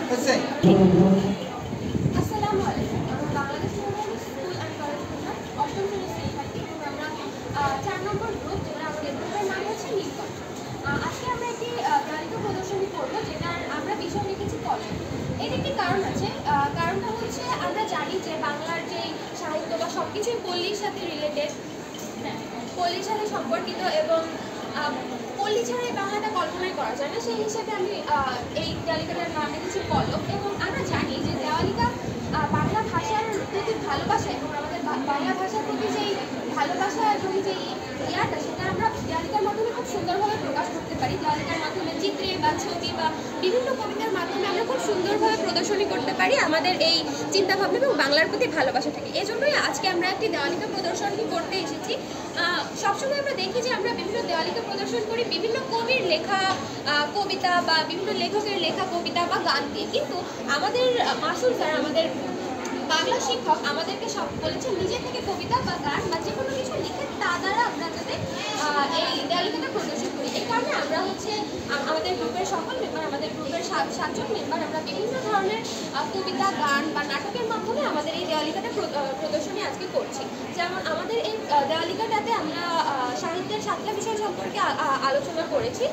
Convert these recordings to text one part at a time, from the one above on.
আসসালামু আলাইকুম। Bangladesh school and college অষ্টম শ্রেণীর শিক্ষার্থী এবং আমরা 4 নম্বর গ্রুপ, যেটা আমাদের গ্রুপের নাম হচ্ছে নীলকণ্ঠ। আজকে আমরা একটি গালিকা প্রদর্শনী করব, যেটার আমরা বিষয় লিখেছি কলম। এর একটি কারণ আছে। কারণটা হচ্ছে আমরা জানি যে বাংলার যে সাহিত্য বা সব কিছুই পল্লীর সাথে রিলেটেড, পল্লীর সাথে সম্পর্কিত, এবং পল্লী ছাড়া এই বাংলাটা কল্পনাই করা যায় না। সেই হিসেবে আমি এই দেওয়ালিকাটার নাম রেখেছি কলম। এবং আমরা জানি যে দেওয়ালিকা বাংলা ভাষার প্রতি ভালোবাসা এবং আমাদের বাংলা ভাষার প্রতি যেই ভালোবাসা এবং যেই ইয়াটা, সেটা আমরা দেওয়ালিকার মাধ্যমে খুব সুন্দরভাবে প্রকাশ করতে পারি। দেওয়ালিকার মাধ্যমে চিত্রে বা ছবি বা বিভিন্ন কবিতার মাধ্যমে আমরা খুব সুন্দরভাবে প্রদর্শনী করতে পারি আমাদের এই চিন্তাভাবনা এবং বাংলার প্রতি ভালোবাসাটাকে। এজন্যই আজকে আমরা একটি দেওয়ালিকা প্রদর্শনী করতে এসেছি। সবসময় আমরা দেখি যে আমরা বিভিন্ন দেওয়ালিকা প্রদর্শন করি বিভিন্ন কবির লেখা কবিতা বা বিভিন্ন লেখকের লেখা কবিতা বা গান দিয়ে, কিন্তু আমাদের মাসুর স্যার, আমাদের বাংলা শিক্ষক, আমাদেরকে সব বলেছেন নিজে থেকে কবিতা বা গান বা যে কোনো কিছু লিখে তা দ্বারা আমরা যাতে এই দেওয়ালিকাটা প্রদর্শন করি। এই কারণে আমরা হচ্ছে আমাদের গ্রুপের সকল মেম্বার, আমাদের গ্রুপের 7 জন মেম্বার, আমরা বিভিন্ন ধরনের কবিতা, গান বা নাটকের মাধ্যমে আমাদের এই দেওয়ালিকাটা প্রদর্শনী আজকে করছি। যেমন আমাদের এই দেওয়ালিকাটাতে আমরা সাহিত্যের 7টা বিষয় সম্পর্কে আলোচনা করেছি।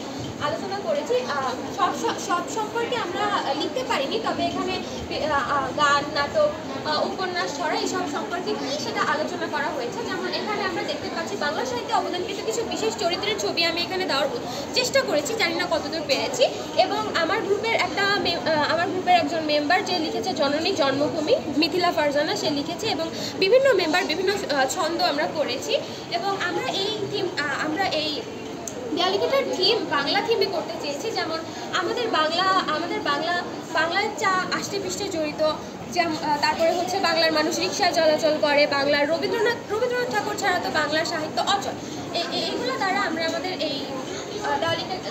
সব সম্পর্কে আমরা লিখতে পারিনি, তবে এখানে গান, নাটক, উপন্যাস, ছড়া এইসব সম্পর্কে কি সেটা আলোচনা করা হয়েছে। যেমন এখানে আমরা দেখতে পাচ্ছি বাংলা সাহিত্যে অবদানকৃত কিছু বিশেষ চরিত্রের ছবি আমি এখানে দেওয়ার চেষ্টা করেছি, জানি না কতদূর পেরেছি। এবং আমার গ্রুপের একজন মেম্বার যে লিখেছে জননী জন্মভূমি, মিথিলা ফারজানা, সে লিখেছে, এবং বিভিন্ন মেম্বার বিভিন্ন ছন্দ আমরা করেছি। এবং আমরা এই দেওয়ালিকাটার থিম বাংলা থিমে করতে চেয়েছি। যেমন আমাদের বাংলার চা আষ্টে পৃষ্ঠে জড়িত, যেমন তারপরে হচ্ছে বাংলার মানুষ রিক্সায় চলাচল করে, বাংলার রবীন্দ্রনাথ ঠাকুর ছাড়া তো বাংলার সাহিত্য অচল। এইগুলো দ্বারা আমরা আমাদের এই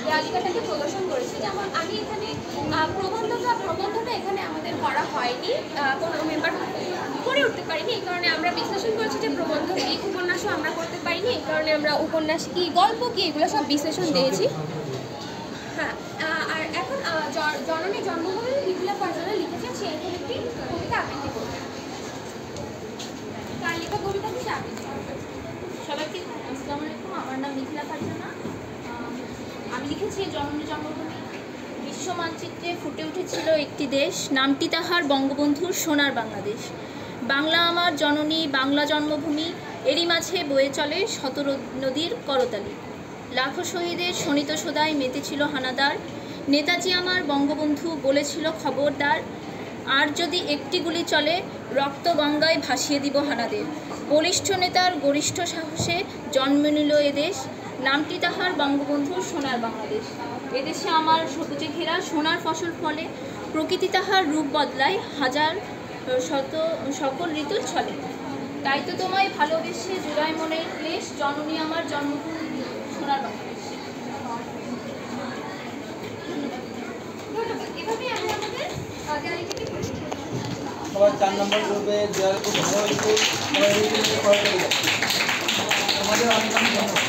দেওয়ালিকাটাকে প্রদর্শন করেছি। যেমন আমি এখানে প্রবন্ধটা এখানে আমাদের করা হয়নি, কোনো মেম্বার করে উঠতে পারিনি। এই কারণে আমরা বিশ্লেষণ করেছি যে প্রবন্ধ কি, উপন্যাসও আমরা করতে পারিনি। এই কারণে আমরা উপন্যাস কি, গল্প কি, এগুলো সব বিশ্লেষণ দিয়েছি। হ্যাঁ, আর এখন জননী জন্মভূমি মিথিলা ফারজানা লিখেছে, সে এখানে একটি কবিতা আবৃত্তি করবে। তার লেখা কবিতা কি আবৃত্তি করবে? সবাইকে আসসালামু আলাইকুম। আমার নাম মিথিলা ফারজানা। আমি লিখেছি জননী জন্মভূমি। বিশ্ব মানচিত্রে ফুটে উঠেছিল একটি দেশ, নামটি তাহার বঙ্গবন্ধুর সোনার বাংলাদেশ। বাংলা আমার জননী, বাংলা জন্মভূমি, এরই মাঝে বয়ে চলে শত নদীর করতালি। লাখো শহীদের শোণিত সদায় মেতেছিল হানাদার। নেতাজি আমার বঙ্গবন্ধু বলেছিল খবরদার, আর যদি একটি গুলি চলে রক্ত গঙ্গায় ভাসিয়ে দিব হানাদের। বলিষ্ঠ নেতার গরিষ্ঠ সাহসে জন্ম নিল এদেশ, নামটি তাহার বঙ্গবন্ধুর সোনার বাংলাদেশ। এদেশে আমার সবুজে ঘেরা সোনার ফসল ফলে, প্রকৃতি তাহার রূপ বদলায় হাজার সকল ঋতুর ছলে। তাই তো তোমায় ভালোবেসে জুড়াই মনের ক্লেশ, জননী আমার জন্মভূমি সোনার বাংলাদেশ। এভাবেই আমরা আমাদের দেওয়ালিকাকে প্রদর্শন করছি। সবাই 4 নম্বর গ্রুপে দেওয়াল খুব ভালো হয়েছে, আমাদের অনেক ধন্যবাদ।